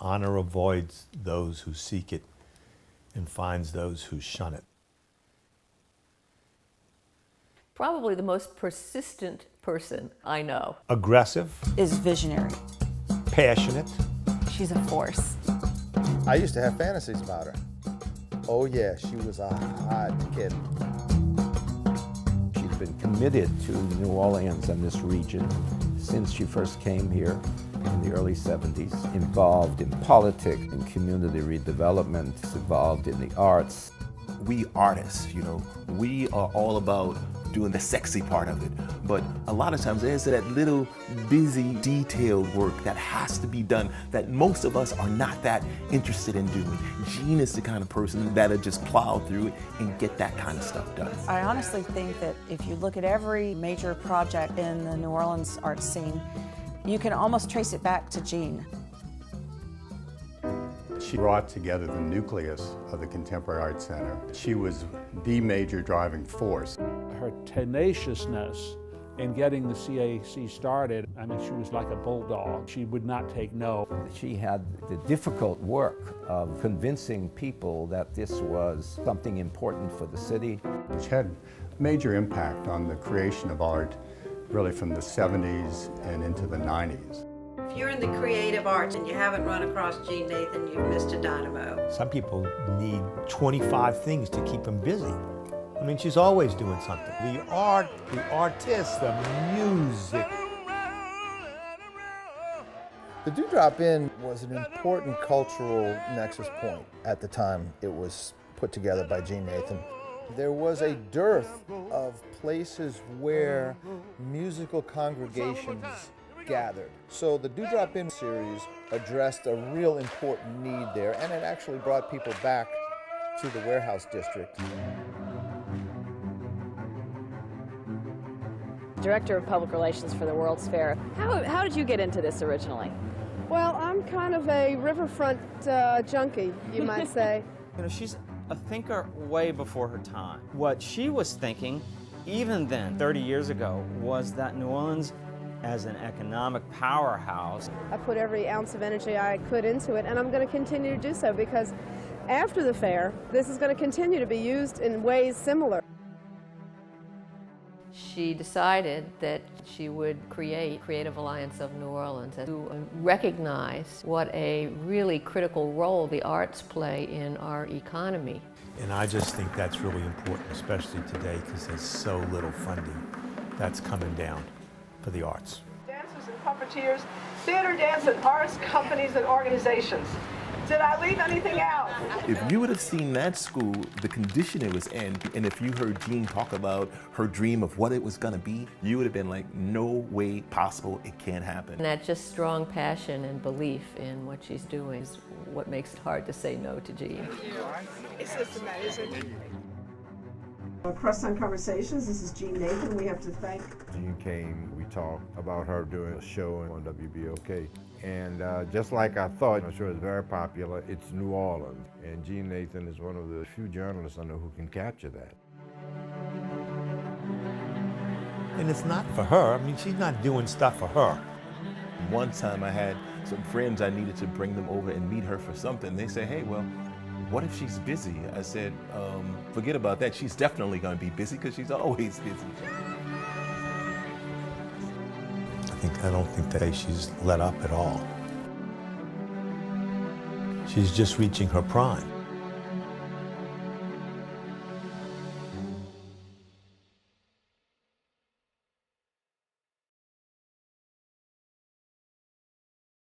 Honor avoids those who seek it and finds those who shun it. Probably the most persistent person I know. Aggressive. Is visionary. Passionate. She's a force. I used to have fantasies about her. Oh yeah, she was a hot kid. She's been committed to New Orleans and this region since she first came here in the early 70s, involved in politics and community redevelopment, involved in the arts. We artists, we are all about doing the sexy part of it, but a lot of times there's that little busy, detailed work that has to be done that most of us are not that interested in doing. Jeanne is the kind of person that'll just plow through it and get that kind of stuff done. I honestly think that if you look at every major project in the New Orleans art scene, you can almost trace it back to Jeanne. She brought together the nucleus of the Contemporary Art Center. She was the major driving force. Her tenaciousness in getting the CAC started, she was like a bulldog. She would not take no. She had the difficult work of convincing people that this was something important for the city. Which had major impact on the creation of art really from the 70s and into the 90s. If you're in the creative arts and you haven't run across Jeanne Nathan, you've missed a dynamo. Some people need 25 things to keep them busy. She's always doing something. The art, the artist, the music. The Dewdrop Inn was an important cultural nexus point at the time it was put together by Jeanne Nathan. There was a dearth of places where musical congregations gathered. So the Dewdrop Inn series addressed a real important need there, and it actually brought people back to the warehouse district. Director of Public Relations for the World's Fair. How did you get into this originally? Well, I'm kind of a riverfront junkie, you might say. She's a thinker way before her time. What she was thinking, even then, 30 years ago, was that New Orleans, as an economic powerhouse. I put every ounce of energy I could into it, and I'm going to continue to do so because after the fair, this is going to continue to be used in ways similar. She decided that she would create Creative Alliance of New Orleans to recognize what a really critical role the arts play in our economy. And I just think that's really important, especially today, because there's so little funding that's coming down for the arts. Dancers and puppeteers, theater, dance, and arts companies and organizations. Did I leave anything out? If you would have seen that school, the condition it was in, and if you heard Jeanne talk about her dream of what it was going to be, you would have been like, no way possible, it can't happen. And that just strong passion and belief in what she's doing is what makes it hard to say no to Jeanne. It's just amazing. Cross-Town Conversations, this is Jeanne Nathan. We have to thank. Jeanne came, we talked about her doing a show on WBOK. And just like I thought, the show is very popular. It's New Orleans. And Jeanne Nathan is one of the few journalists I know who can capture that. And it's not for her. She's not doing stuff for her. One time I had some friends, I needed to bring them over and meet her for something. They say, hey, well, what if she's busy? I said, forget about that. She's definitely going to be busy because she's always busy. I don't think that she's let up at all. She's just reaching her prime.